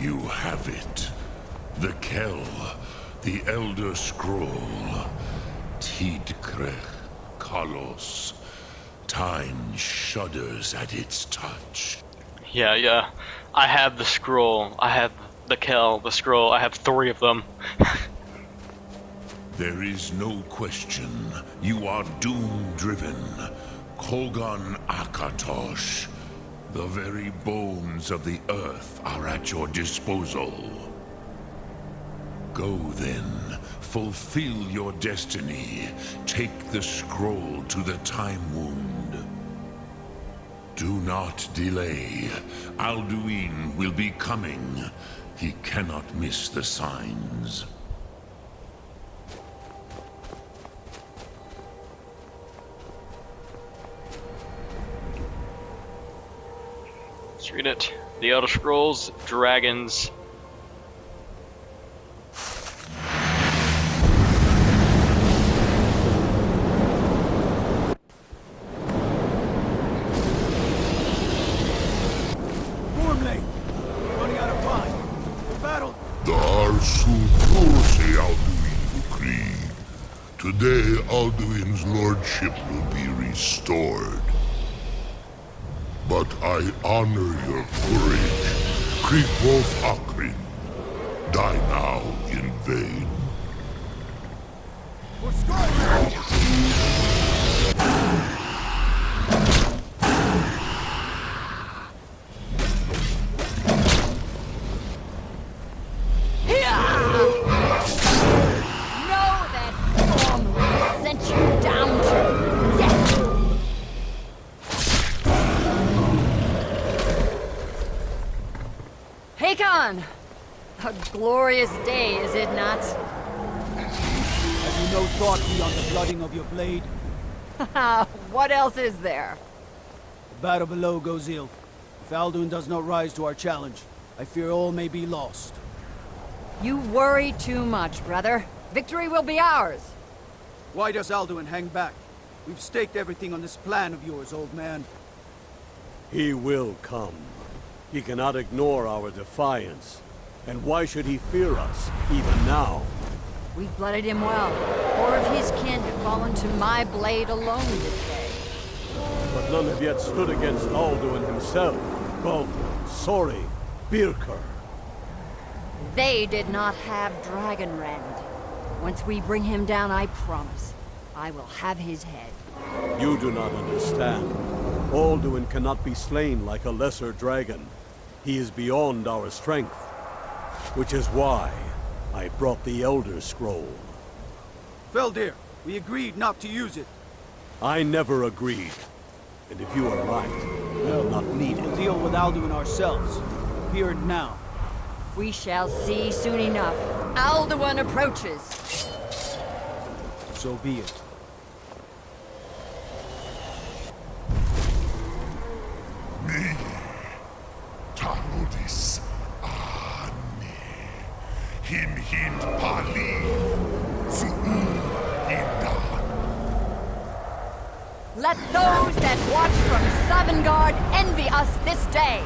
You have it. The Kell, the Elder Scroll. Tidkrech Kalos. Time shudders at its touch. Yeah. I have the scroll. I have the Kell, the scroll. I have 3 of them. There is no question. You are doom-driven. Kogan Akatosh. The very bones of the earth are at your disposal. Go then. Fulfill your destiny. Take the scroll to the Time Wound. Do not delay. Alduin will be coming. He cannot miss the signs. Let's read it. The Elder Scrolls, Dragons. Today, Alduin's lordship will be restored. But I honor your courage. Creep Wolf Akrin. Die now in vain. For Skyrim! A glorious day, is it not? Have you no thought beyond the blooding of your blade? What else is there? The battle below goes ill. If Alduin does not rise to our challenge, I fear all may be lost. You worry too much, brother. Victory will be ours. Why does Alduin hang back? We've staked everything on this plan of yours, old man. He will come. He cannot ignore our defiance. And why should he fear us, even now? We blooded him well. 4 of his kin have fallen to my blade alone this day. But none have yet stood against Alduin himself. Both Sori, Birker. They did not have Dragonrend. Once we bring him down, I promise, I will have his head. You do not understand. Alduin cannot be slain like a lesser dragon. He is beyond our strength. Which is why I brought the Elder Scroll. Feldir, we agreed not to use it. I never agreed. And if you are right, we'll not need We'll it. deal with Alduin ourselves. Here and now. We shall see soon enough. Alduin approaches. So be it. Me, Tarudis, Hin Pali, Zuu Indan. Let those that watch from Savangard envy us this day.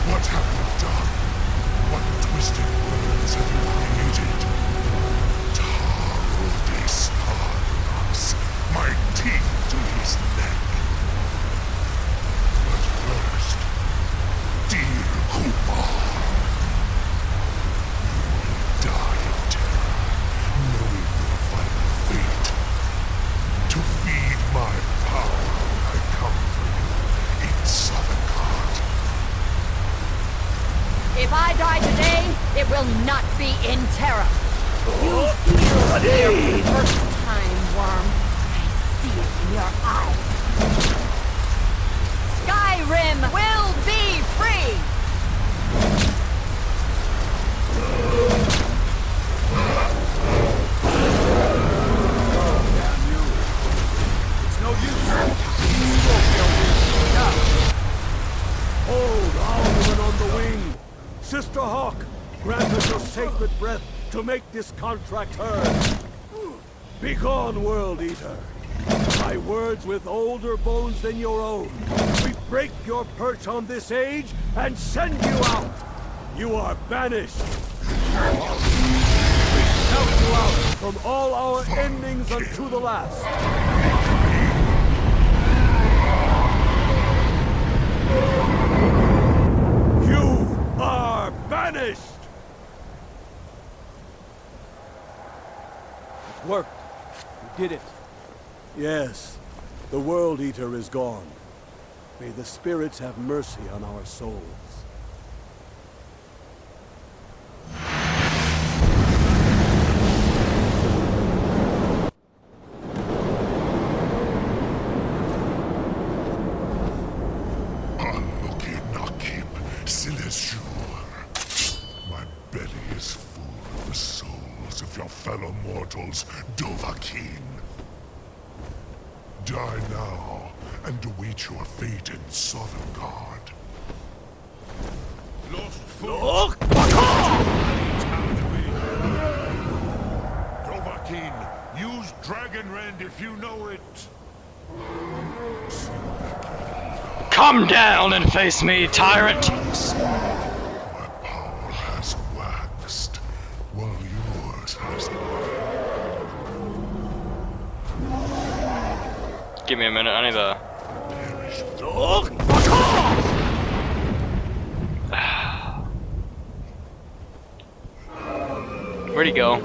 What have you done? What twisted words have you created? Tarudis Parnas, my teeth to his neck. But first, dear Kumar, you will die of terror, knowing your final fate. To feed my power, I come for you in Savangard. If I die today, it will not be in terror. You feel fear for the first time, worm. I see it in your eyes. Skyrim will be free! Damn you. It's no use. You spoke, Feldir. Now. Hold Alduin on the wing! Sister Hawk, grant us your sacred breath to make this contract heard. Begone, World Eater. My words with older bones than your own. We break your perch on this age and send you out. You are banished. We count you out from all our endings unto the last. You are banished! It worked. We did it. Yes, the World Eater is gone. May the spirits have mercy on our souls. My belly is full of the souls of your fellow mortals, Dovahkiin. Die now, and await your fate in Sovngarde. Lost foot! Dovahkiin, use Dragon Rend if you know it! Come down and face me, tyrant! My power has waxed, while yours has not. Give me a minute, I need to... Where'd he go?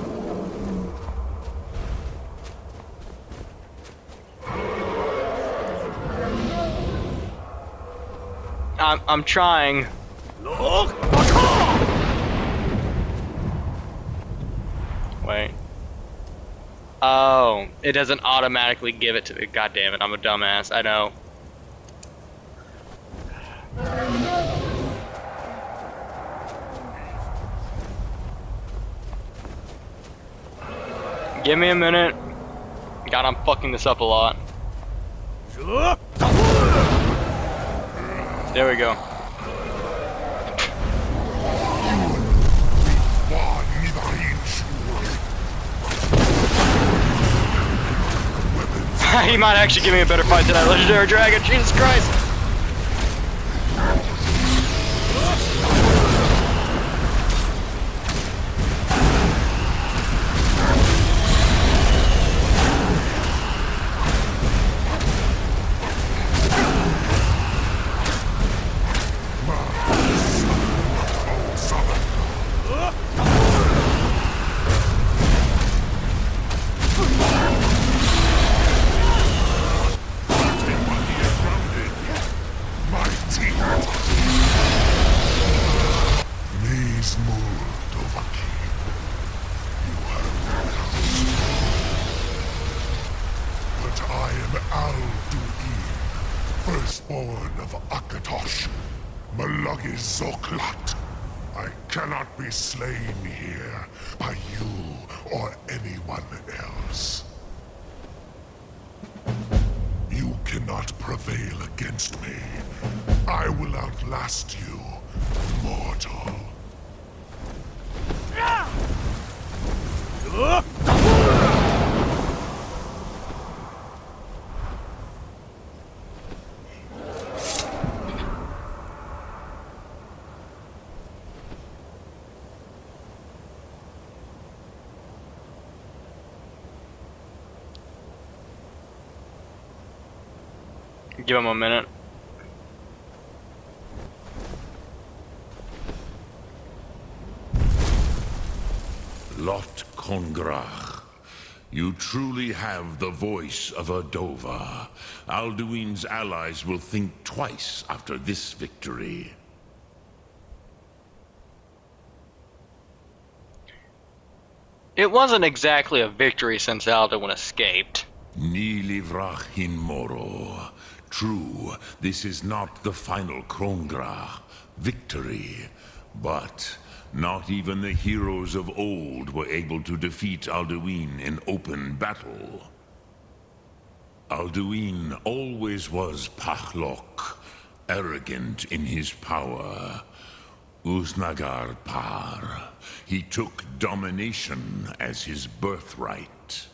I'm trying. Wait. Oh, it doesn't automatically give it to me. God damn it, I'm a dumbass. I know. Give me a minute. God, I'm fucking this up a lot. There we go. He might actually give me a better fight than that legendary dragon. Jesus Christ! Firstborn of Akatosh, Malagi Zoklat. I cannot be slain here by you or anyone else. You cannot prevail against me. I will outlast you, mortal. Give him a minute. Lot Kongrach, you truly have the voice of a Dova. Alduin's allies will think twice after this victory. It wasn't exactly a victory since Alduin escaped. Ni livrach hin moro. True, this is not the final Krongra victory, but not even the heroes of old were able to defeat Alduin in open battle. Alduin always was Pachlok, arrogant in his power. Uznagar Par. He took domination as his birthright.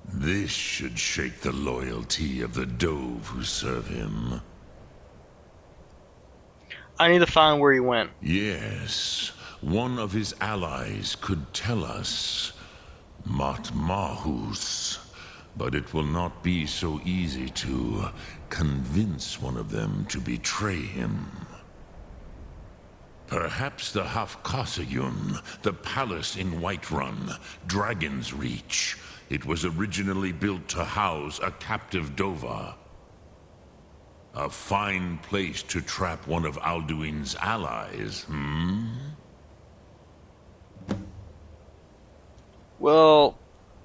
This should shake the loyalty of the Dove who serve him. I need to find where he went. Yes, one of his allies could tell us. Matmahus. But it will not be so easy to convince one of them to betray him. Perhaps the Hafkasayun, the palace in Whiterun, Dragon's Reach. It was originally built to house a captive Dova. A fine place to trap one of Alduin's allies, Well,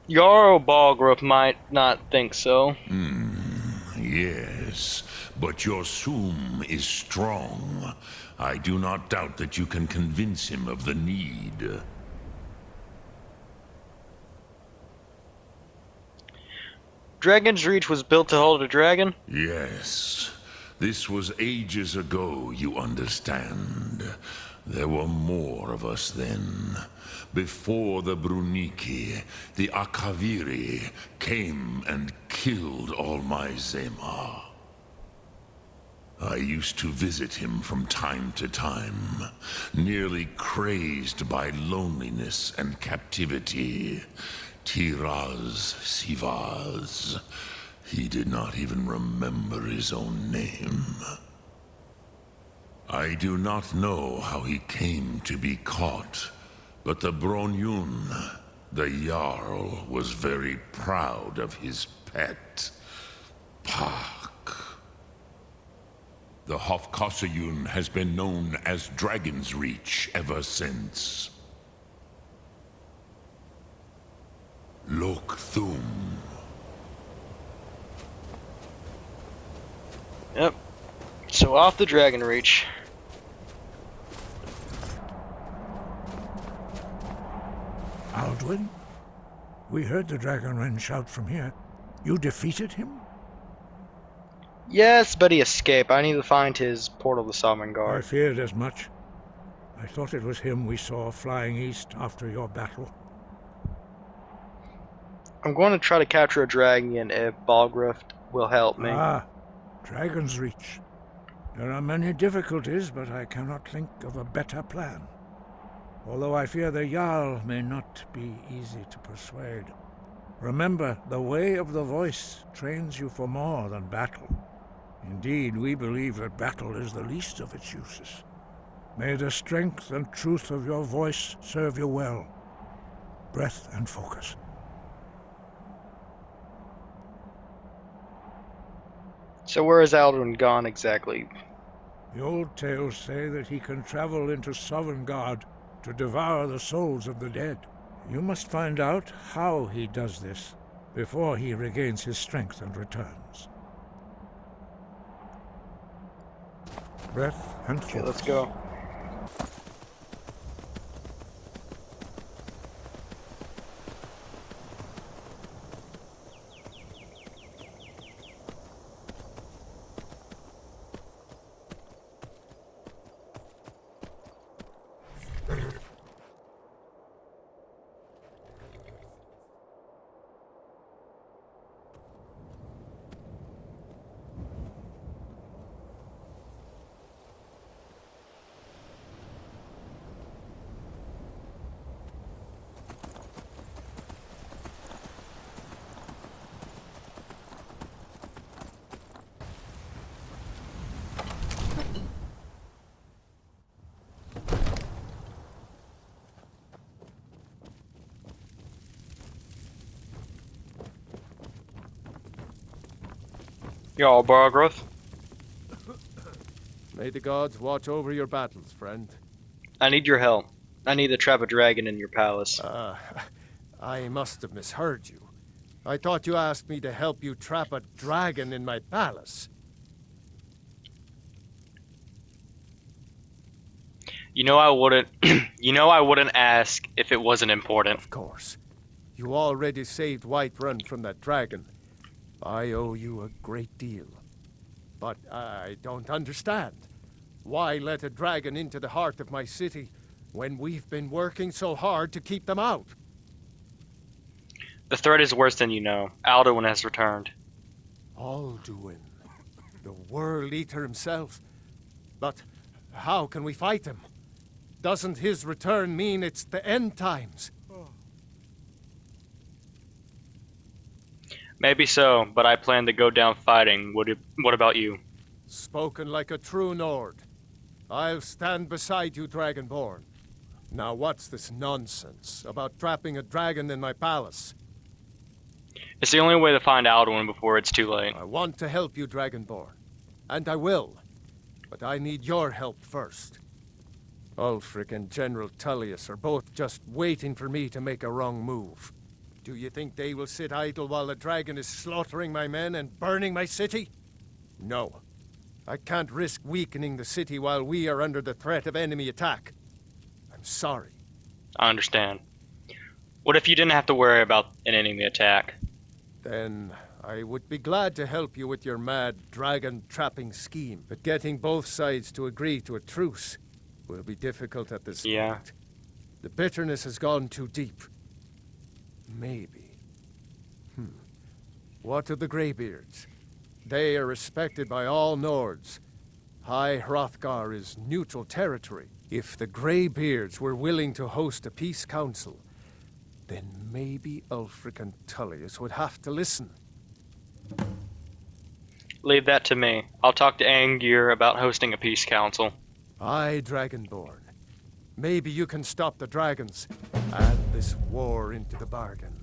Jarl Balgruuf might not think so. Yes, but your Soom is strong. I do not doubt that you can convince him of the need. Dragon's Reach was built to hold a dragon? Yes. This was ages ago, you understand. There were more of us then. Before the Bruniki, the Akaviri came and killed all my Zema. I used to visit him from time to time, nearly crazed by loneliness and captivity. Tiraz Sivaz. He did not even remember his own name. I do not know how he came to be caught, but the Bronyun, the Jarl, was very proud of his pet, Pak. The Hofkasayun has been known as Dragon's Reach ever since. Lok Thum. Yep. So off the Dragon Reach. Alduin? We heard the Dragonren shout from here. You defeated him? Yes, but he escaped. I need to find his portal to Sovngarde. I feared as much. I thought it was him we saw flying east after your battle. I'm going to try to capture a dragon if Balgruuf will help me. Ah, Dragon's Reach. There are many difficulties, but I cannot think of a better plan. Although I fear the Jarl may not be easy to persuade. Remember, the way of the voice trains you for more than battle. Indeed, we believe that battle is the least of its uses. May the strength and truth of your voice serve you well. Breath and focus. So where is Alduin gone exactly? The old tales say that he can travel into Sovngarde to devour the souls of the dead. You must find out how he does this before he regains his strength and returns. Breath and focus. Okay, let's go. Jarl Balgruuf. May the gods watch over your battles, friend. I need your help. I need to trap a dragon in your palace. I must have misheard you. I thought you asked me to help you trap a dragon in my palace. You know I wouldn't I wouldn't ask if it wasn't important. Of course. You already saved Whiterun from that dragon. I owe you a great deal. But I don't understand. Why let a dragon into the heart of my city when we've been working so hard to keep them out? The threat is worse than you know. Alduin has returned. Alduin, the World Eater himself. But how can we fight him? Doesn't his return mean it's the end times? Maybe so, but I plan to go down fighting. What about you? Spoken like a true Nord. I'll stand beside you, Dragonborn. Now what's this nonsense about trapping a dragon in my palace? It's the only way to find Alduin before it's too late. I want to help you, Dragonborn. And I will. But I need your help first. Ulfric and General Tullius are both just waiting for me to make a wrong move. Do you think they will sit idle while the dragon is slaughtering my men and burning my city? No. I can't risk weakening the city while we are under the threat of enemy attack. I'm sorry. I understand. What if you didn't have to worry about an enemy attack? Then I would be glad to help you with your mad dragon-trapping scheme. But getting both sides to agree to a truce will be difficult at this point. The bitterness has gone too deep. Maybe. What of the Greybeards? They are respected by all Nords. High Hrothgar is neutral territory. If the Greybeards were willing to host a peace council, then maybe Ulfric and Tullius would have to listen. Leave that to me. I'll talk to Angier about hosting a peace council. Aye, Dragonborn. Maybe you can stop the dragons. Add this war into the bargain.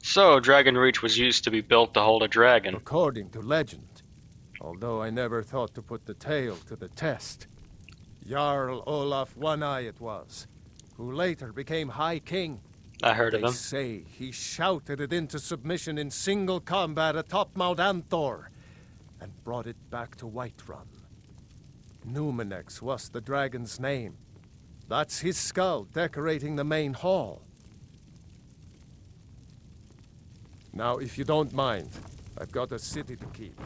So, Dragon Reach was used to be built to hold a dragon. According to legend. Although I never thought to put the tale to the test. Jarl Olaf One-Eye it was, who later became High King. I heard of him. They say he shouted it into submission in single combat atop Mount Anthor, and brought it back to Whiterun. Numenex was the dragon's name. That's his skull decorating the main hall. Now, if you don't mind, I've got a city to keep.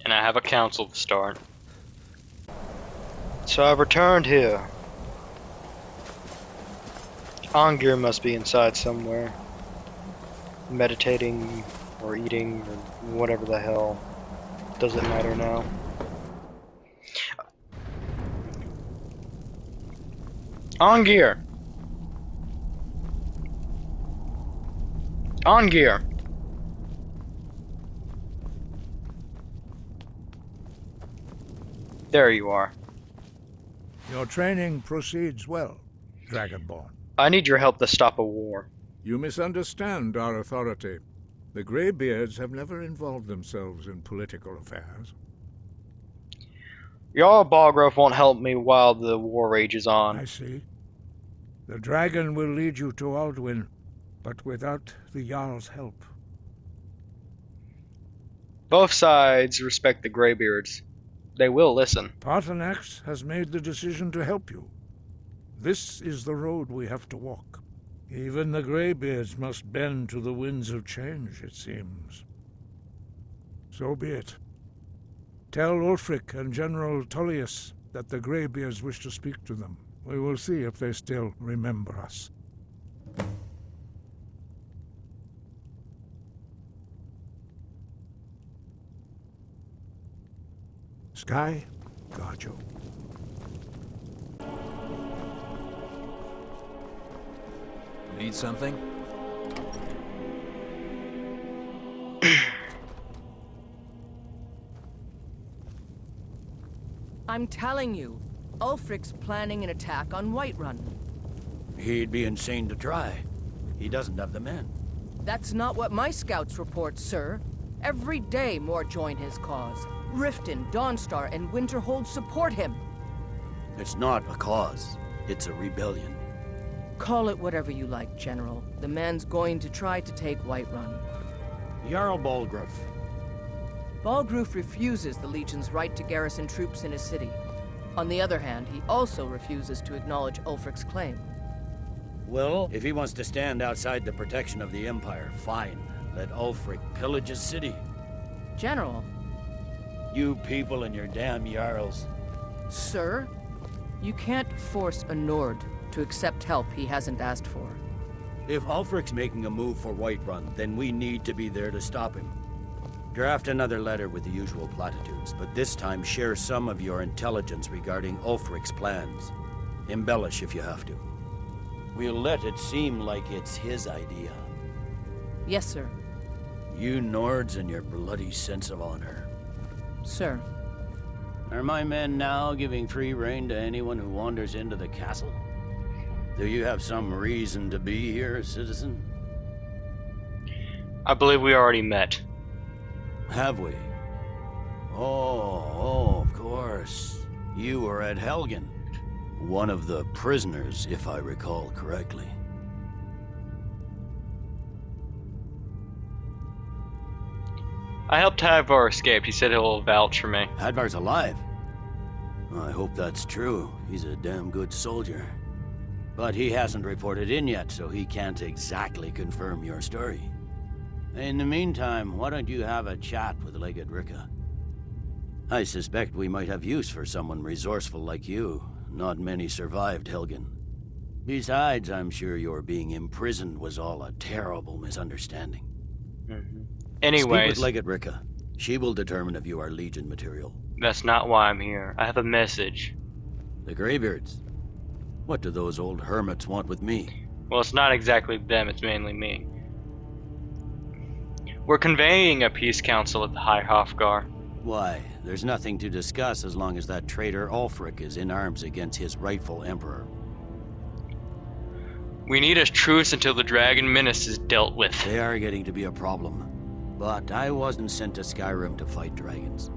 And I have a council to start. So I've returned here. Angier must be inside somewhere. Meditating, or eating, or whatever the hell. Doesn't matter now. Angier! Angier! There you are. Your training proceeds well, Dragonborn. I need your help to stop a war. You misunderstand our authority. The Greybeards have never involved themselves in political affairs. Jarl Balgruuf won't help me while the war rages on. I see. The dragon will lead you to Alduin, but without the Jarl's help. Both sides respect the Greybeards. They will listen. Paarthurnax has made the decision to help you. This is the road we have to walk. Even the Greybeards must bend to the winds of change, it seems. So be it. Tell Ulfric and General Tullius that the Greybeards wish to speak to them. We will see if they still remember us. Sky, guard you. Need something? I'm telling you, Ulfric's planning an attack on Whiterun. He'd be insane to try. He doesn't have the men. That's not what my scouts report, sir. Every day more join his cause. Riften, Dawnstar, and Winterhold support him. It's not a cause. It's a rebellion. Call it whatever you like, General. The man's going to try to take Whiterun. Jarl Balgruuf. Balgruuf refuses the Legion's right to garrison troops in his city. On the other hand, he also refuses to acknowledge Ulfric's claim. Well, if he wants to stand outside the protection of the Empire, fine. Let Ulfric pillage his city. General, You people and your damn Jarls. sir, you can't force a Nord to accept help he hasn't asked for. If Ulfric's making a move for Whiterun, then we need to be there to stop him. Draft another letter with the usual platitudes, but this time share some of your intelligence regarding Ulfric's plans. Embellish if you have to. We'll let it seem like it's his idea. Yes, sir. You Nords and your bloody sense of honor. Sir. Are my men now giving free rein to anyone who wanders into the castle? Do you have some reason to be here, citizen? I believe we already met. Have we? Oh, of course. You were at Helgen. One of the prisoners, if I recall correctly. I helped Hadvar escape. He said he'll vouch for me. Hadvar's alive. I hope that's true. He's a damn good soldier. But he hasn't reported in yet, so he can't exactly confirm your story. In the meantime, why don't you have a chat with Legate Ricka? I suspect we might have use for someone resourceful like you. Not many survived Helgen. Besides, I'm sure your being imprisoned was all a terrible misunderstanding. Anyways, Speak with Legate Ricka. She will determine if you are Legion material. that's not why I'm here. I have a message. The Greybeards? What do those old hermits want with me? Well, it's not exactly them, it's mainly me. We're convening a peace council at the High Hofgar. Why? There's nothing to discuss as long as that traitor Ulfric is in arms against his rightful emperor. We need a truce until the Dragon Menace is dealt with. They are getting to be a problem. But I wasn't sent to Skyrim to fight dragons.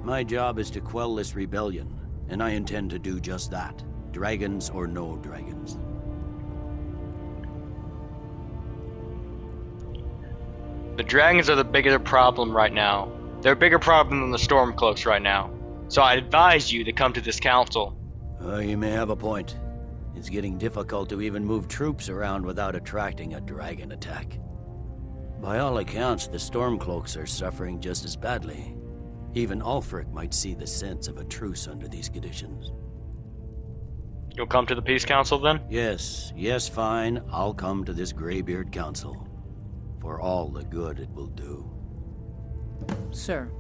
My job is to quell this rebellion, and I intend to do just that. Dragons or no dragons. The dragons are the bigger problem right now. They're a bigger problem than the Stormcloaks right now. So I advise you to come to this council. You may have a point. It's getting difficult to even move troops around without attracting a dragon attack. By all accounts, the Stormcloaks are suffering just as badly. Even Ulfric might see the sense of a truce under these conditions. You'll come to the peace council then? Yes, fine. I'll come to this Greybeard Council. For all the good it will do. Sir.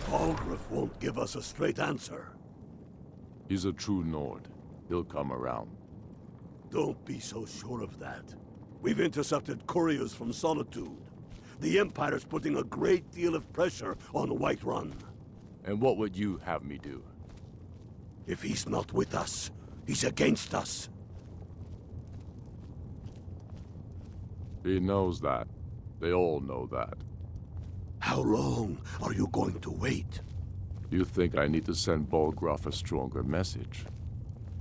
Balgruuf won't give us a straight answer. He's a true Nord. He'll come around. Don't be so sure of that. We've intercepted couriers from Solitude. The Empire's putting a great deal of pressure on Whiterun. And what would you have me do? If he's not with us, he's against us. He knows that. They all know that. How long are you going to wait? You think I need to send Balgruuf a stronger message?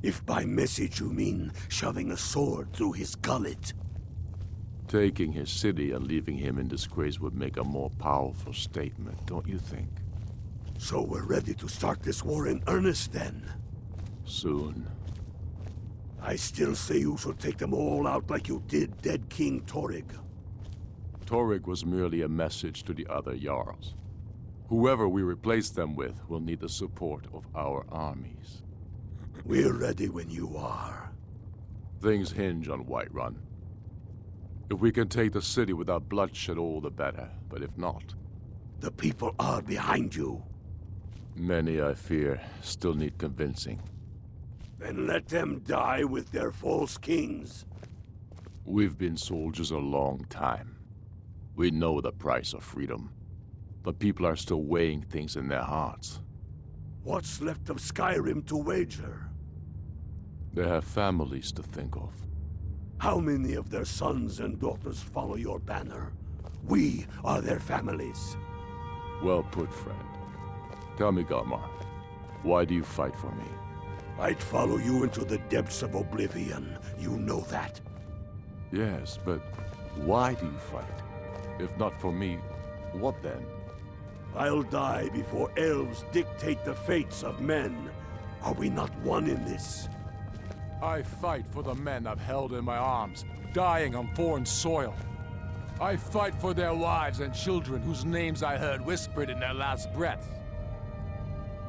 If by message you mean shoving a sword through his gullet. Taking his city and leaving him in disgrace would make a more powerful statement, don't you think? So we're ready to start this war in earnest then? Soon. I still say you should take them all out like you did dead King Torrig. Torrig was merely a message to the other Jarls. Whoever we replace them with will need the support of our armies. We're ready when you are. Things hinge on Whiterun. If we can take the city without bloodshed, all the better. But if not... The people are behind you. Many, I fear, still need convincing. Then let them die with their false kings. We've been soldiers a long time. We know the price of freedom. But people are still weighing things in their hearts. What's left of Skyrim to wager? They have families to think of. How many of their sons and daughters follow your banner? We are their families. Well put, friend. Tell me, Galmar, why do you fight for me? I'd follow you into the depths of oblivion. You know that. Yes, but why do you fight? If not for me, what then? I'll die before elves dictate the fates of men. Are we not one in this? I fight for the men I've held in my arms, dying on foreign soil. I fight for their wives and children whose names I heard whispered in their last breaths.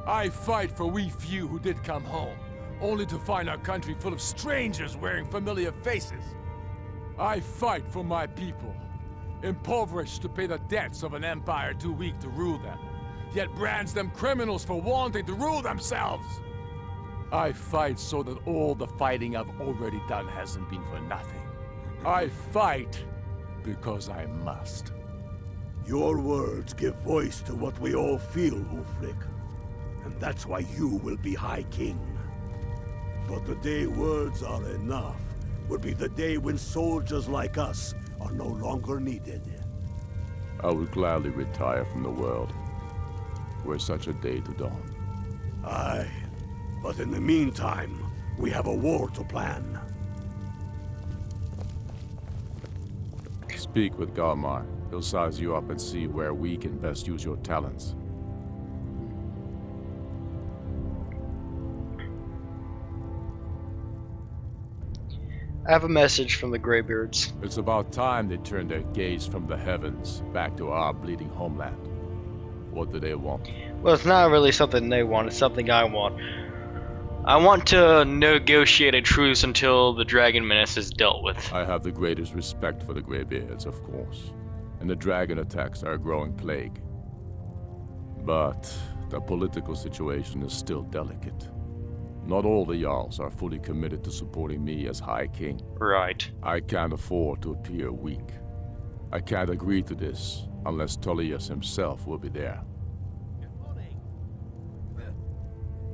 I fight for we few who did come home, only to find our country full of strangers wearing familiar faces. I fight for my people, impoverished to pay the debts of an empire too weak to rule them, yet brands them criminals for wanting to rule themselves. I fight so that all the fighting I've already done hasn't been for nothing. I fight because I must. Your words give voice to what we all feel, Ulfric. And that's why you will be High King. But the day words are enough will be the day when soldiers like us are no longer needed. I would gladly retire from the world, were such a day to dawn. Aye, but in the meantime, we have a war to plan. Speak with Galmar. He'll size you up and see where we can best use your talents. I have a message from the Greybeards. It's about time they turned their gaze from the heavens back to our bleeding homeland. What do they want? Well, it's not really something they want, it's something I want. I want to negotiate a truce until the dragon menace is dealt with. I have the greatest respect for the Greybeards, of course. And the dragon attacks are a growing plague. But the political situation is still delicate. Not all the Jarls are fully committed to supporting me as High King. Right. I can't afford to appear weak. I can't agree to this unless Tullius himself will be there.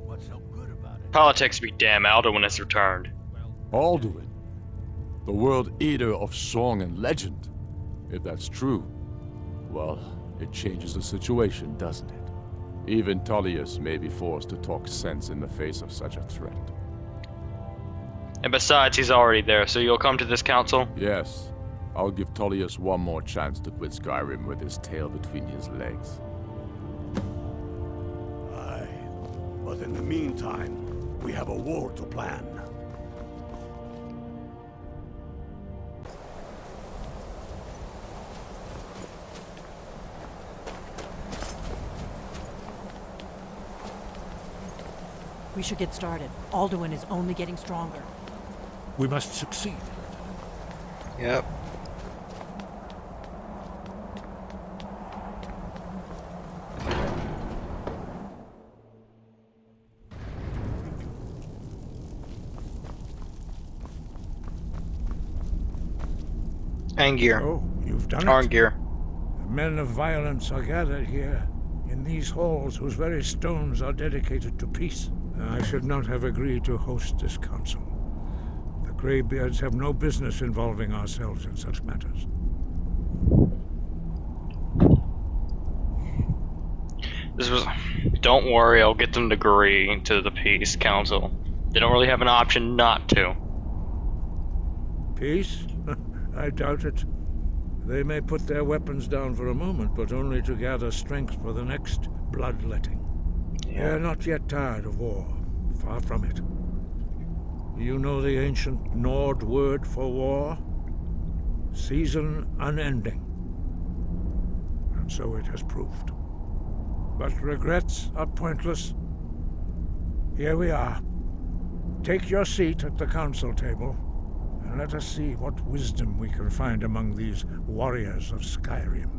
What's so good about it? Politics be damn, Alduin has returned. Alduin, the world eater of song and legend. If that's true, well, it changes the situation, doesn't it? Even Tullius may be forced to talk sense in the face of such a threat. And besides, he's already there, so you'll come to this council? Yes. I'll give Tullius one more chance to quit Skyrim with his tail between his legs. Aye, but in the meantime, we have a war to plan. We should get started. Alduin is only getting stronger. We must succeed. Yep. Angir. Oh, you've done it. Arngir. The men of violence are gathered here, in these halls whose very stones are dedicated to peace. I should not have agreed to host this council. The Greybeards have no business involving ourselves in such matters. Don't worry, I'll get them to agree to the peace council. They don't really have an option not to. Peace? I doubt it. They may put their weapons down for a moment, but only to gather strength for the next bloodletting. They're not yet tired of war. Far from it. You know the ancient Nord word for war? Season unending. And so it has proved. But regrets are pointless. Here we are. Take your seat at the council table, and let us see what wisdom we can find among these warriors of Skyrim.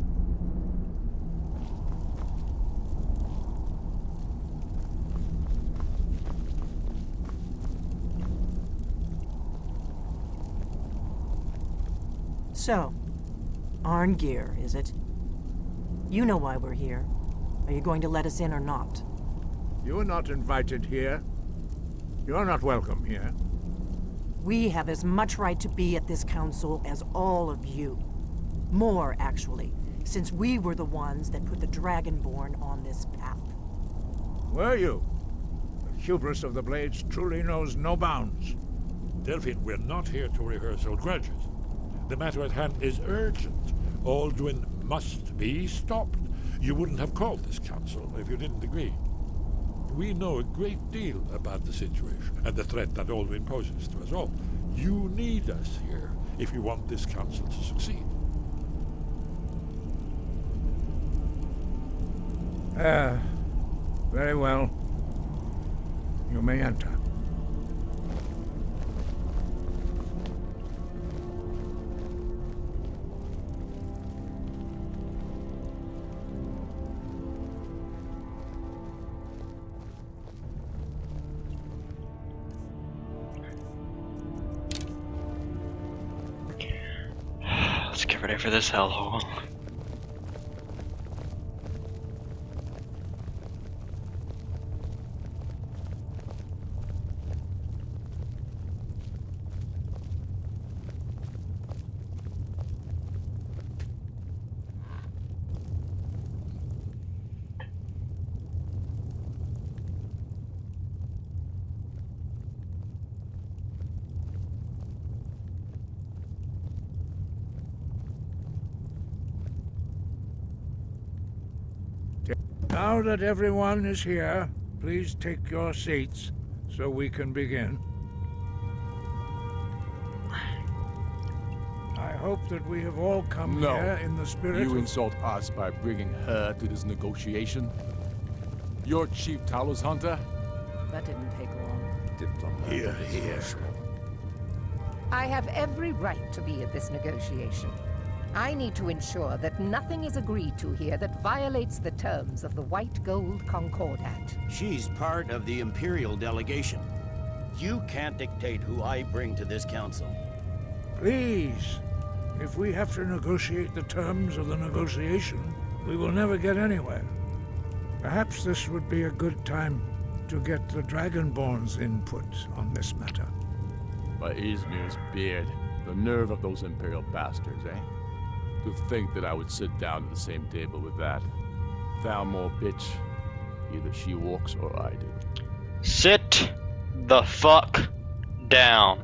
So, Arngir, is it? You know why we're here. Are you going to let us in or not? You are not invited here. You're not welcome here. We have as much right to be at this council as all of you. More, actually, since we were the ones that put the Dragonborn on this path. Were you? The hubris of the Blades truly knows no bounds. Delphine, we're not here to rehearse old grudges. The matter at hand is urgent. Alduin must be stopped. You wouldn't have called this council if you didn't agree. We know a great deal about the situation and the threat that Alduin poses to us all. You need us here if you want this council to succeed. Very well. You may enter. Let's get ready for this hellhole. Now that everyone is here, please take your seats so we can begin. I hope that we have all come here in the spirit You of... insult us by bringing her to this negotiation? You're Chief Talos Hunter? That didn't take long. Here, here. I have every right to be at this negotiation. I need to ensure that nothing is agreed to here that violates the terms of the White Gold Concordat. She's part of the Imperial delegation. You can't dictate who I bring to this council. Please, if we have to negotiate the terms of the negotiation, we will never get anywhere. Perhaps this would be a good time to get the Dragonborn's input on this matter. By Izmir's beard, the nerve of those Imperial bastards, eh? To think that I would sit down at the same table with that Thalmor bitch. Either she walks or I do. Sit the fuck down.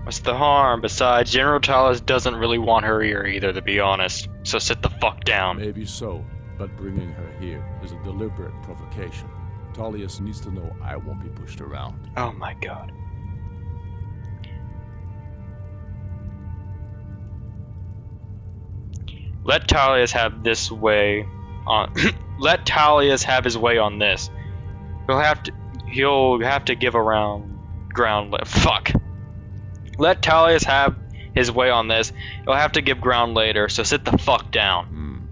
What's the harm? Besides, General Talos doesn't really want her here either, to be honest. So sit the fuck down. Maybe so, but bringing her here is a deliberate provocation. Tullius needs to know I won't be pushed around. Oh my god. Let Tullius have this way on. Let Tullius have his way on this. He'll have to give around ground. Fuck. Let Tullius have his way on this. He'll have to give ground later. So sit the fuck down.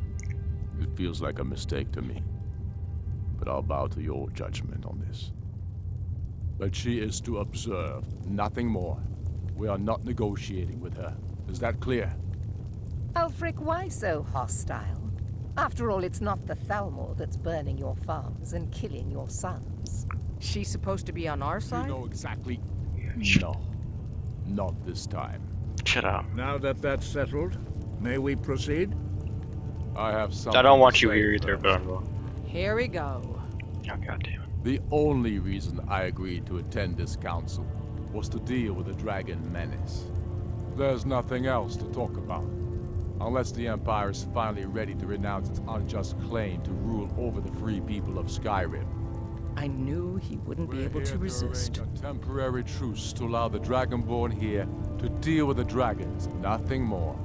It feels like a mistake to me. But I'll bow to your judgment on this. But she is to observe, nothing more. We are not negotiating with her. Is that clear? Ulfric, why so hostile? After all, it's not the Thalmor that's burning your farms and killing your sons. She's supposed to be on our You side? know exactly. No. Not this time. Shut up. Now that that's settled, may we proceed? I have something I don't want to you say here either, first. but I will. Here we go. Oh god damn it. The only reason I agreed to attend this council was to deal with the dragon menace. There's nothing else to talk about. Unless the Empire is finally ready to renounce its unjust claim to rule over the free people of Skyrim. I knew he wouldn't be We're able here to resist. arrange a temporary truce to allow the Dragonborn here to deal with the dragons, nothing more.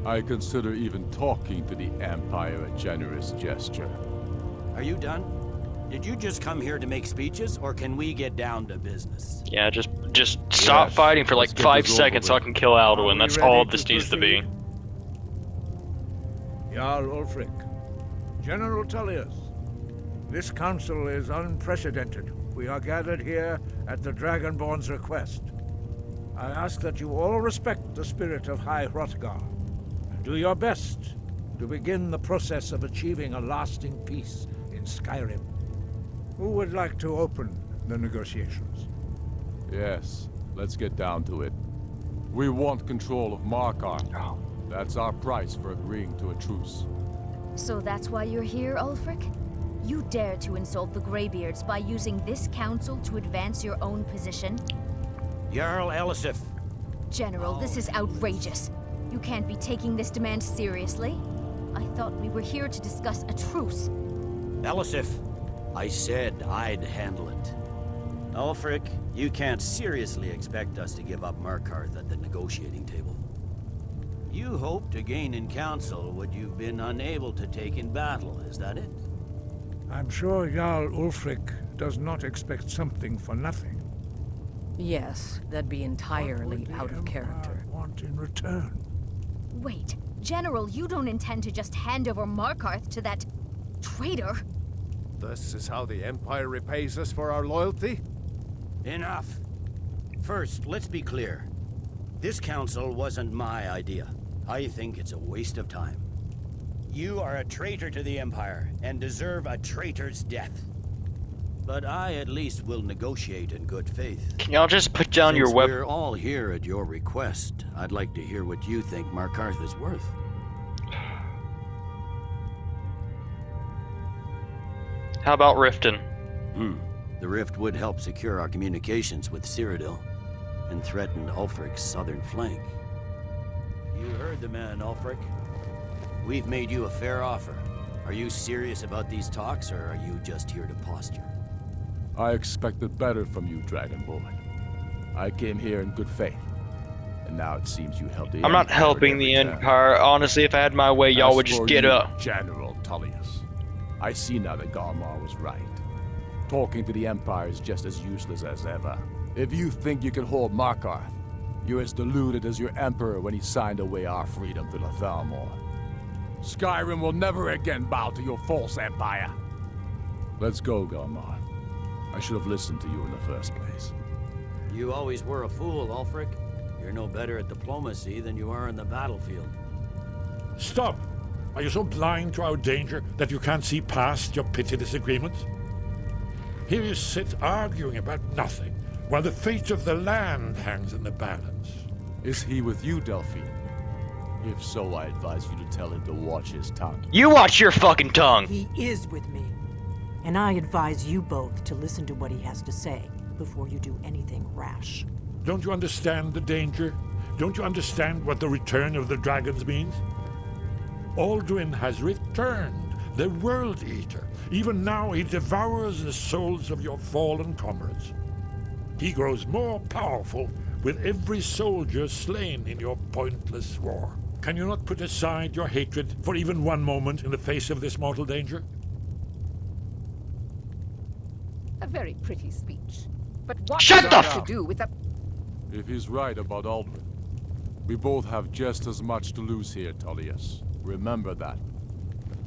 I consider even talking to the Empire a generous gesture. Are you done? Did you just come here to make speeches, or can we get down to business? Yeah, just stop Yes, fighting for like let's get 5 this over seconds so I with. can kill Are Alduin. we That's ready all to this needs to be. proceed? Jarl Ulfric, General Tullius, this council is unprecedented. We are gathered here at the Dragonborn's request. I ask that you all respect the spirit of High Hrothgar, and do your best to begin the process of achieving a lasting peace in Skyrim. Who would like to open the negotiations? Yes, let's get down to it. We want control of Markarth. Oh. That's our price for agreeing to a truce. So that's why you're here, Ulfric? You dare to insult the Greybeards by using this council to advance your own position? Jarl Elisif. General, this is outrageous. You can't be taking this demand seriously. I thought we were here to discuss a truce. Elisif, I said I'd handle it. Ulfric, you can't seriously expect us to give up Markarth at the negotiating table. You hope to gain in council what you've been unable to take in battle, is that it? I'm sure Jarl Ulfric does not expect something for nothing. Yes, that'd be entirely What would out the of Empire character. want in return? Wait, General, you don't intend to just hand over Markarth to that traitor? This is how the Empire repays us for our loyalty? Enough. First, let's be clear. This council wasn't my idea. I think it's a waste of time. You are a traitor to the Empire and deserve a traitor's death. But I at least will negotiate in good faith. Can y'all just put down your Since weapon? we're all here at your request, I'd like to hear what you think Markarth is worth. How about Riften? The rift would help secure our communications with Cyrodiil and threaten Ulfric's southern flank. You heard the man, Ulfric. We've made you a fair offer. Are you serious about these talks, or are you just here to posture? I expected better from you, Dragonborn. I came here in good faith. And now it seems you helped the I'm not Empire helping every the turn. Empire. Honestly, if I had my way, y'all As would just for get you, up. General Tullius, I see now that Garmar was right. Talking to the Empire is just as useless as ever. If you think you can hold Markarth, you're as deluded as your Emperor when he signed away our freedom to the Thalmor. Skyrim will never again bow to your false empire. Let's go, Garmar. I should have listened to you in the first place. You always were a fool, Ulfric. You're no better at diplomacy than you are in the battlefield. Stop! Are you so blind to our danger that you can't see past your petty disagreements? Here you sit arguing about nothing, while the fate of the land hangs in the balance. Is he with you, Delphine? If so, I advise you to tell him to watch his tongue. You watch your fucking tongue! He is with me. And I advise you both to listen to what he has to say before you do anything rash. Don't you understand the danger? Don't you understand what the return of the dragons means? Alduin has returned, the World Eater. Even now he devours the souls of your fallen comrades. He grows more powerful with every soldier slain in your pointless war. Can you not put aside your hatred for even one moment in the face of this mortal danger? A very pretty speech. But what Shut does the it have to do with a... If he's right about Alduin, we both have just as much to lose here, Tullius. Remember that.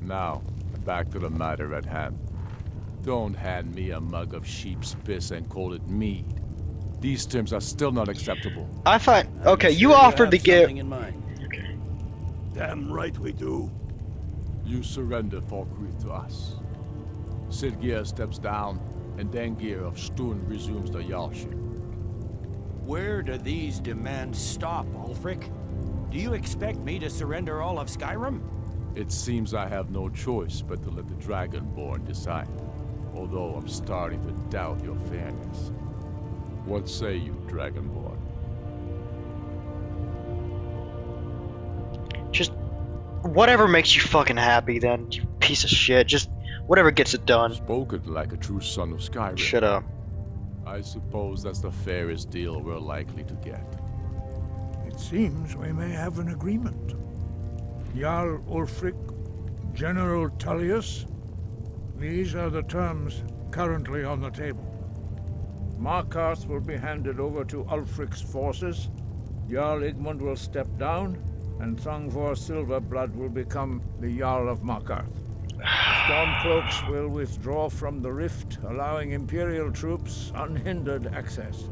Now, back to the matter at hand. Don't hand me a mug of sheep's piss and call it mead. These terms are still not acceptable. I find... Okay, I'm you sure offered to have give... something in mind. Okay. Damn right we do. You surrender Falkreath to us. Sidgeir steps down, and Dengir of Stun resumes the Jarlship. Where do these demands stop, Ulfric? Do you expect me to surrender all of Skyrim? It seems I have no choice but to let the Dragonborn decide. Although I'm starting to doubt your fairness. What say you, Dragonborn? Just... whatever makes you fucking happy, then, you piece of shit. Just... whatever gets it done. Spoken like a true son of Skyrim. Shut up. I suppose that's the fairest deal we're likely to get. It seems we may have an agreement. Jarl Ulfric, General Tullius, these are the terms currently on the table. Markarth will be handed over to Ulfric's forces, Jarl Igmund will step down, and Thongvor Silverblood will become the Jarl of Markarth. Stormcloaks will withdraw from the rift, allowing Imperial troops unhindered access.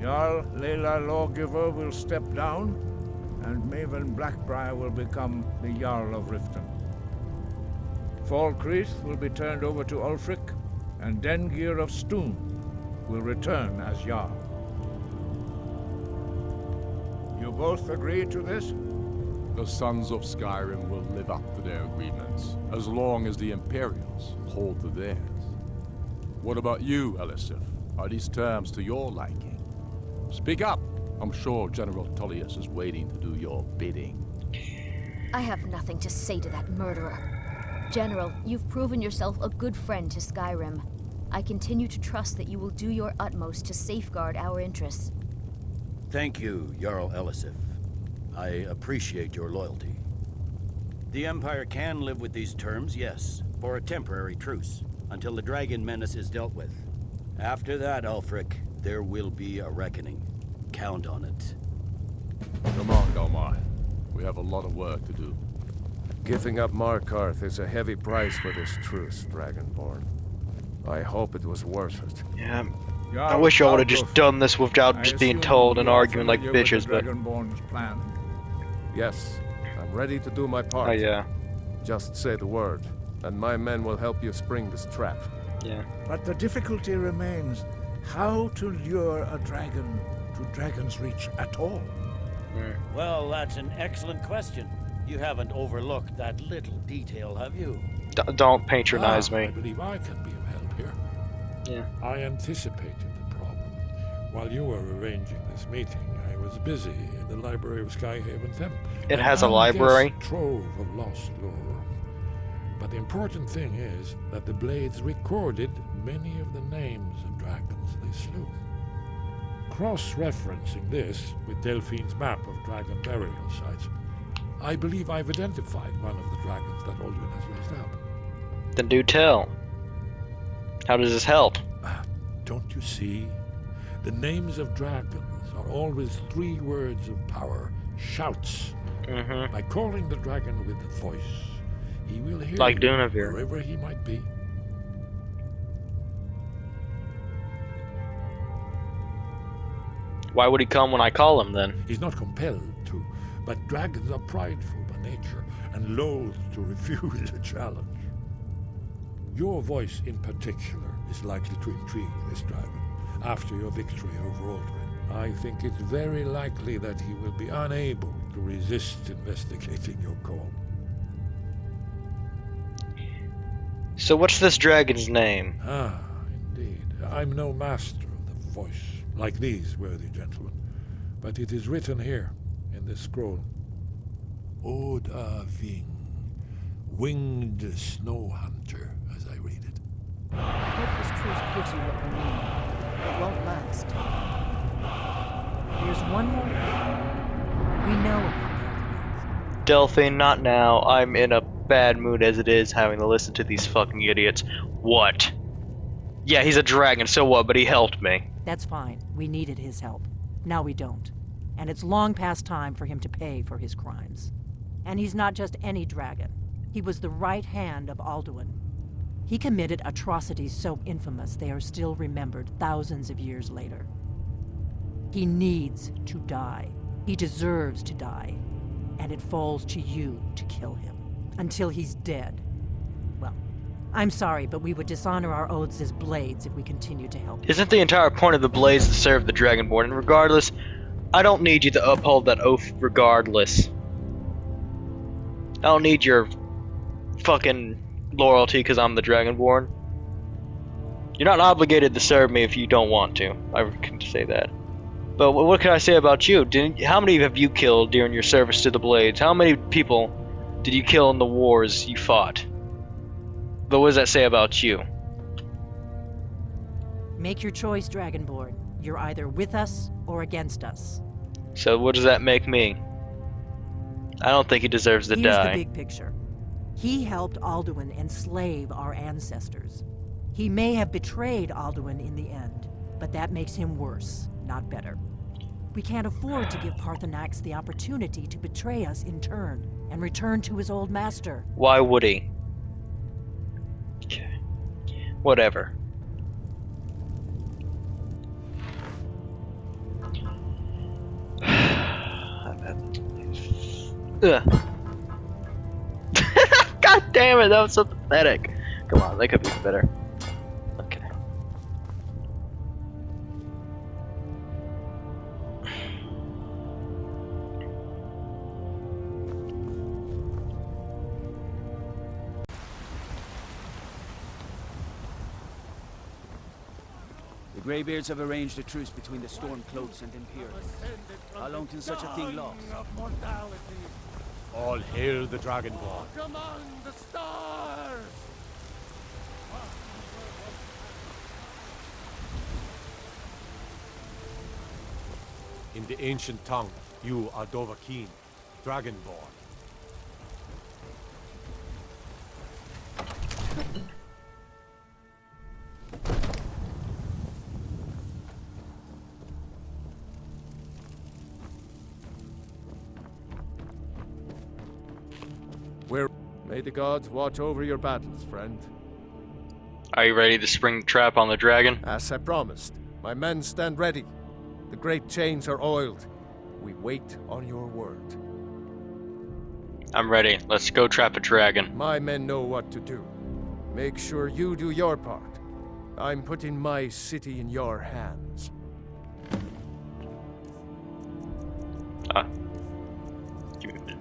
Jarl Layla Lawgiver will step down, and Maven Blackbriar will become the Jarl of Riften. Falkreath will be turned over to Ulfric, and Dengir of Stun will return as Jarl. You both agree to this? The Sons of Skyrim will live up to their agreements, as long as the Imperials hold to theirs. What about you, Elisif? Are these terms to your liking? Speak up! I'm sure General Tullius is waiting to do your bidding. I have nothing to say to that murderer. General, you've proven yourself a good friend to Skyrim. I continue to trust that you will do your utmost to safeguard our interests. Thank you, Jarl Elisif. I appreciate your loyalty. The Empire can live with these terms, yes, for a temporary truce, until the dragon menace is dealt with. After that, Ulfric, there will be a reckoning. Count on it. Come on, Galmar. We have a lot of work to do. Giving up Markarth is a heavy price for this truce, Dragonborn. I hope it was worth it. Yeah. I wish y'all would have just done this without just being told and arguing like bitches, but... Dragonborn's plan. Yes, I'm ready to do my part. Oh, yeah. Just say the word, and my men will help you spring this trap. Yeah. But the difficulty remains how to lure a dragon to Dragon's Reach at all. Well, that's an excellent question. You haven't overlooked that little detail, have you? Don't patronize me. I believe I can be of help here. Yeah. I anticipated the problem. While you were arranging this meeting, I was busy in the library of Skyhaven Temple. It has a library? Trove of lost lore. But the important thing is that the Blades recorded many of the names of dragons they slew. Cross-referencing this with Delphine's map of dragon burial sites, I believe I've identified one of the dragons that Alduin has raised up. Then do tell. How does this help? Don't you see? The names of dragons are always 3 words of power. Shouts. By calling the dragon with the voice, he will hear like you Dunavir. wherever he might be. Why would he come when I call him then? He's not compelled to, but dragons are prideful by nature and loath to refuse a challenge. Your voice in particular is likely to intrigue this dragon after your victory over Alduin. I think it's very likely that he will be unable to resist investigating your call. So what's this dragon's name? Ah, indeed. I'm no master of the voice, like these worthy gentlemen, but it is written here in this scroll. Oda Ving, winged snow hunter, as I read it. I hope this truce gives you what you need. It won't last. There's one more thing. We know about Delphine, not now. I'm in a bad mood as it is, having to listen to these fucking idiots. What? Yeah, he's a dragon, so what? But he helped me. That's fine. We needed his help. Now we don't. And it's long past time for him to pay for his crimes. And he's not just any dragon. He was the right hand of Alduin. He committed atrocities so infamous they are still remembered thousands of years later. He needs to die. He deserves to die. And it falls to you to kill him. Until he's dead. Well, I'm sorry, but we would dishonor our oaths as Blades if we continue to help you. Isn't the entire point of the Blades to serve the Dragonborn? And regardless, I don't need you to uphold that oath regardless. I don't need your fucking loyalty because I'm the Dragonborn. You're not obligated to serve me if you don't want to. I can say that. But what can I say about you? How many have you killed during your service to the Blades? How many people did you kill in the wars you fought? But what does that say about you? Make your choice, Dragonborn. You're either with us or against us. So what does that make me? I don't think he deserves to die. Here's the big picture. He helped Alduin enslave our ancestors. He may have betrayed Alduin in the end, but that makes him worse, not better. We can't afford to give Parthenax the opportunity to betray us in turn and return to his old master. Why would he? Okay. Whatever. Ugh. God damn it, that was so pathetic. Come on, they could be better. Okay. The Greybeards have arranged a truce between the Stormcloaks and Imperials. How long can such a thing last? All hail the Dragonborn. Come on, the stars! In the ancient tongue, you are Dovahkiin, Dragonborn. May the gods watch over your battles, friend. Are you ready to spring the trap on the dragon? As I promised, my men stand ready. The great chains are oiled. We wait on your word. I'm ready. Let's go trap a dragon. My men know what to do. Make sure you do your part. I'm putting my city in your hands. Give me a minute.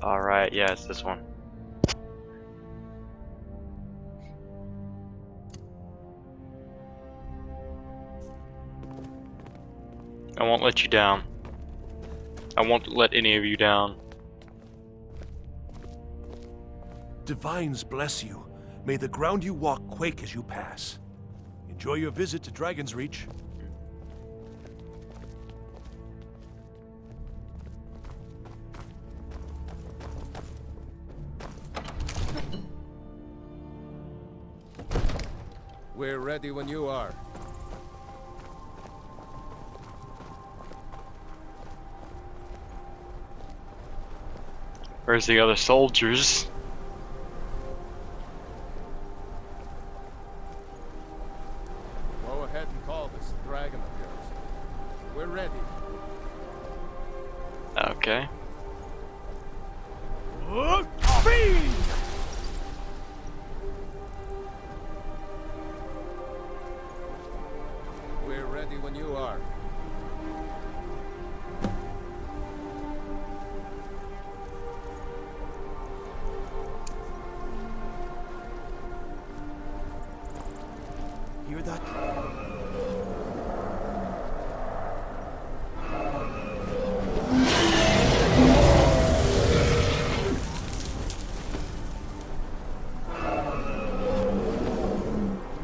Alright, yeah, it's this one. I won't let you down. I won't let any of you down. Divines bless you. May the ground you walk quake as you pass. Enjoy your visit to Dragon's Reach. We're ready when you are. Where's the other soldiers? Go ahead and call this dragon of yours. We're ready. Okay. We're ready when you are. Hear that?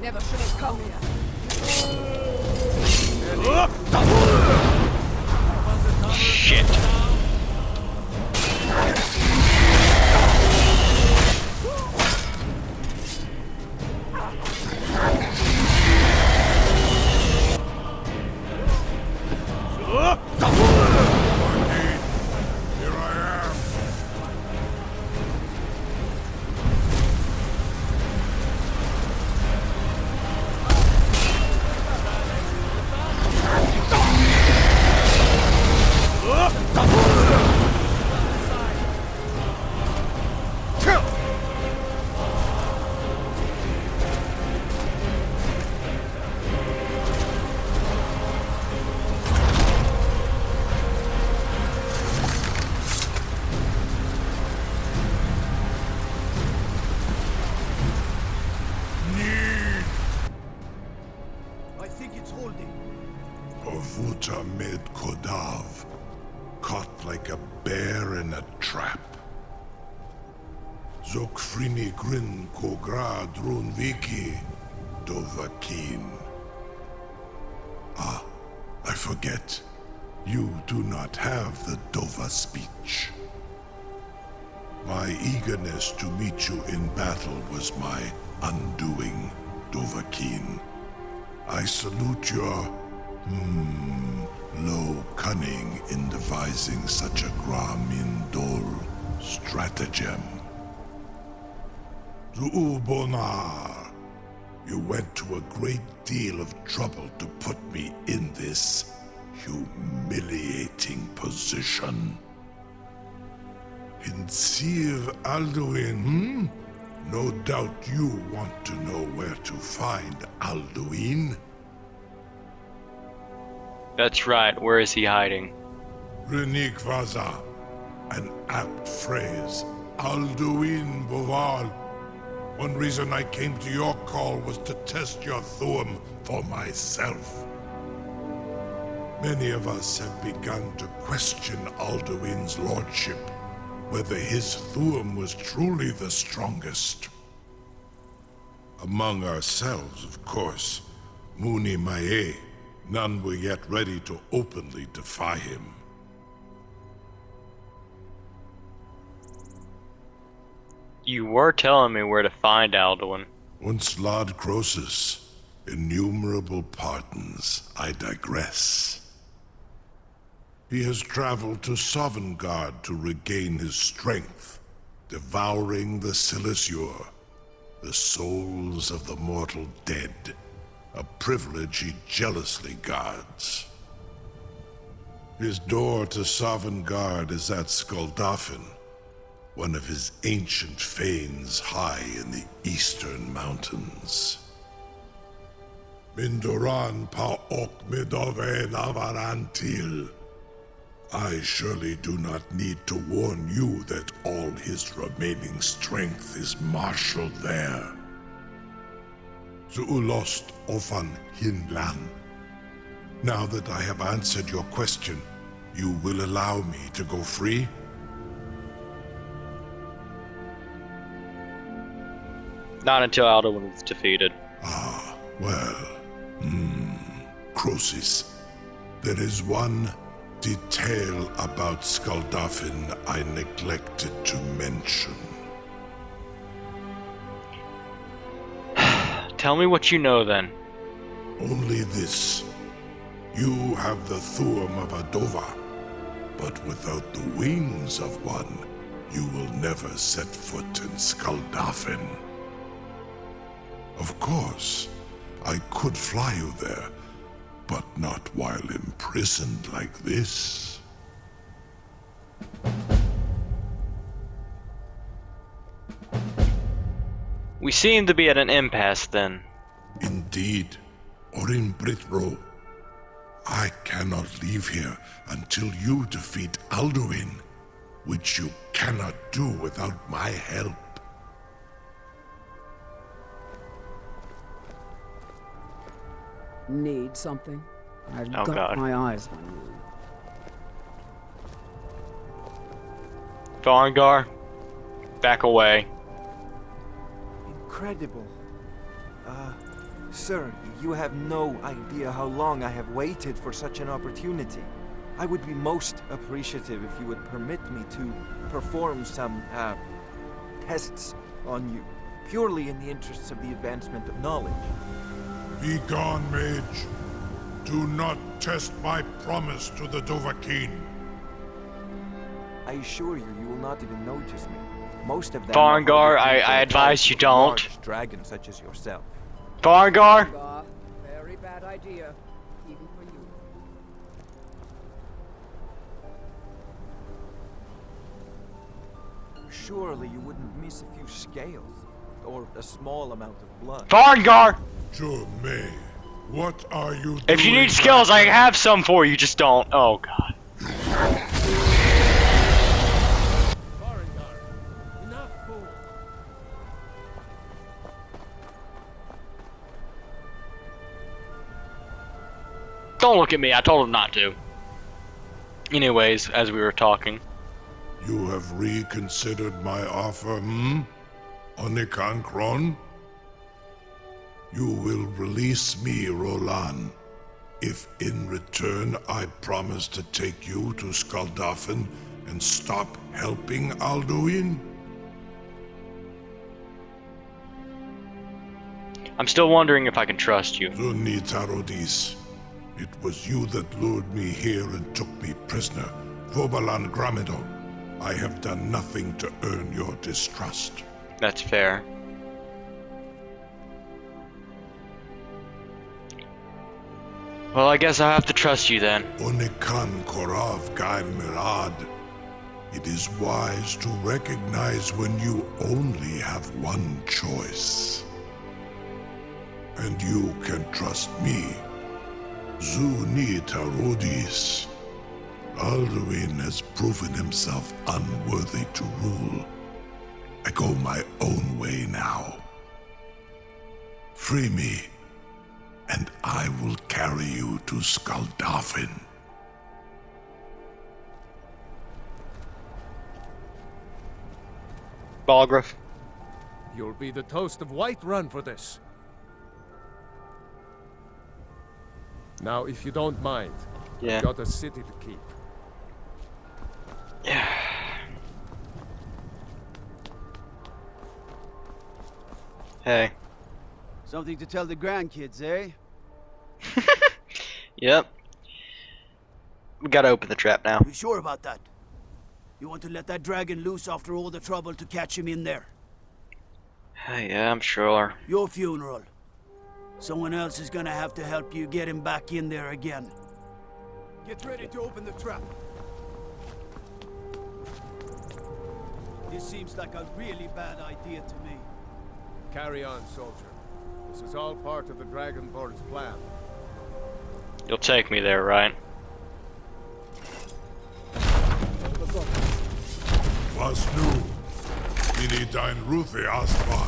Never should have come here. Shit. Here I am. I think it's holding. Ovuta med Kodav, caught like a bear in a trap. Zokfrini grin kograd runviki, Dovakin. Ah, I forget. You do not have the Dova speech. My eagerness to meet you in battle was my undoing, Dovakin. I salute your, low cunning in devising such a Gramindol stratagem. Zuubonar, you went to a great deal of trouble to put me in this humiliating position. Hinsir Alduin, No doubt you want to know where to find Alduin. That's right. Where is he hiding? Renik Vaza, an apt phrase. Alduin Boval. One reason I came to your call was to test your Thuum for myself. Many of us have begun to question Alduin's lordship, whether his Thuum was truly the strongest. Among ourselves, of course. Muni Mae. None were yet ready to openly defy him. You were telling me where to find Alduin. Once Lord Croesus, innumerable pardons, I digress. He has traveled to Sovngarde to regain his strength, devouring the Silesure, the souls of the mortal dead, a privilege he jealously guards. His door to Sovngarde is at Skuldafn, one of his ancient fanes high in the eastern mountains. Mindoran pa ok midove navarantil. I surely do not need to warn you that all his remaining strength is marshaled there. Zuulost ofan hinlan. Now that I have answered your question, you will allow me to go free? Not until Alduin was defeated. Ah, well. Croesus, there is one detail about Skuldafn I neglected to mention. Tell me what you know, then. Only this. You have the Thuum of Adova, but without the wings of one, you will never set foot in Skuldafn. Of course, I could fly you there, but not while imprisoned like this. We seem to be at an impasse, then. Indeed. Orin Britro. I cannot leave here until you defeat Alduin, which you cannot do without my help. Need something? I've Oh, got God. my eyes on you. Farengar, back away. Incredible. Sir, you have no idea how long I have waited for such an opportunity. I would be most appreciative if you would permit me to perform some, tests on you, purely in the interests of the advancement of knowledge. Be gone, mage. Do not test my promise to the Dovahkiin. I assure you, you will not even notice me. Most of them Farengar, are I advise you don't. large dragons such as yourself. Farengar! Very bad idea, even for you. Surely you wouldn't miss a few scales, or a small amount of blood. Farengar! May, what are you doing? If you need skills, I have some for you, just don't. Oh, God. Don't look at me, I told him not to. Anyways, as we were talking. You have reconsidered my offer, Onikan Kron? You will release me, Roland, if in return I promise to take you to Skuldafn and stop helping Alduin? I'm still wondering if I can trust you. Zuni Tarodis, it was you that lured me here and took me prisoner. Vobalan Gramido, I have done nothing to earn your distrust. That's fair. Well, I guess I'll have to trust you then. Onikan Korav Gair Mirad. It is wise to recognize when you only have one choice. And you can trust me. Zuni Tarodis. Alduin has proven himself unworthy to rule. I go my own way now. Free me, and I will carry you to Skuldafn. Balgruuf. You'll be the toast of Whiterun for this. Now, if you don't mind, Yeah. I've got a city to keep. Hey. Something to tell the grandkids, eh? Yep. We gotta open the trap now. You sure about that? You want to let that dragon loose after all the trouble to catch him in there? Yeah, I'm sure. Your funeral. Someone else is gonna have to help you get him back in there again. Get ready to open the trap. This seems like a really bad idea to me. Carry on, soldier. This is all part of the Dragonborn's plan. You'll take me there, right? Was nu? Ini dein Ruthi Aspan.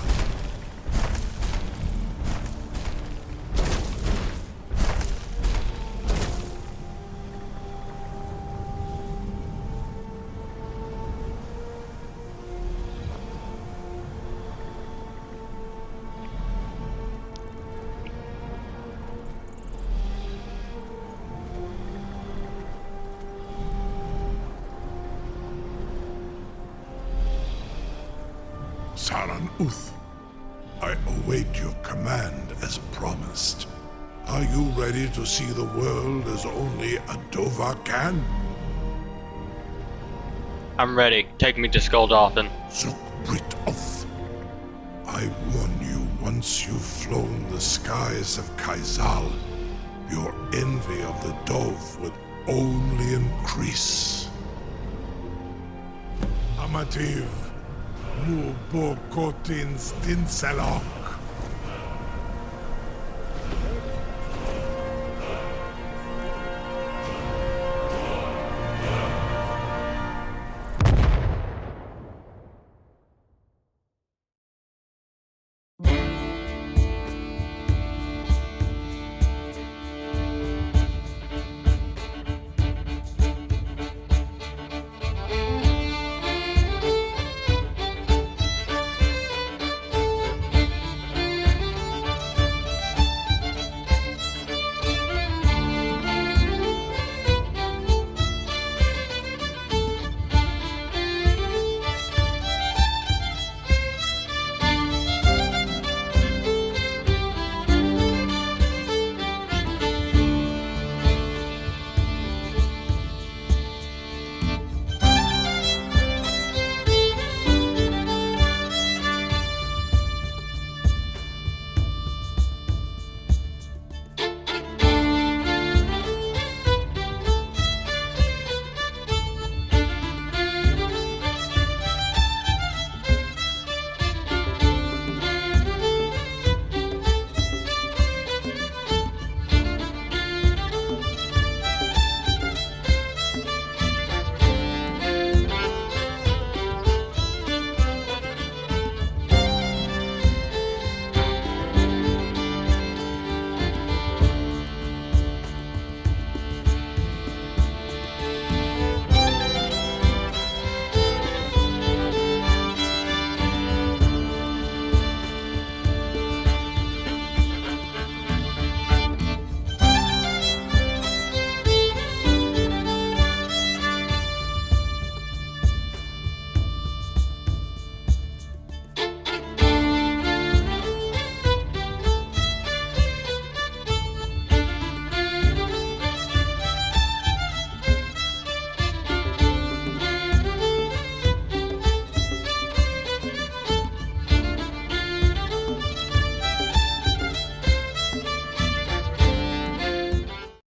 Saran Uth, I await your command as promised. Are you ready to see the world as only a Dova can? I'm ready. Take me to Skuldothan. Zuk Brit Oth. I warn you, once you've flown the skies of Kaizal, your envy of the Dove will only increase. Amativ. Mu bo kotin stinselo.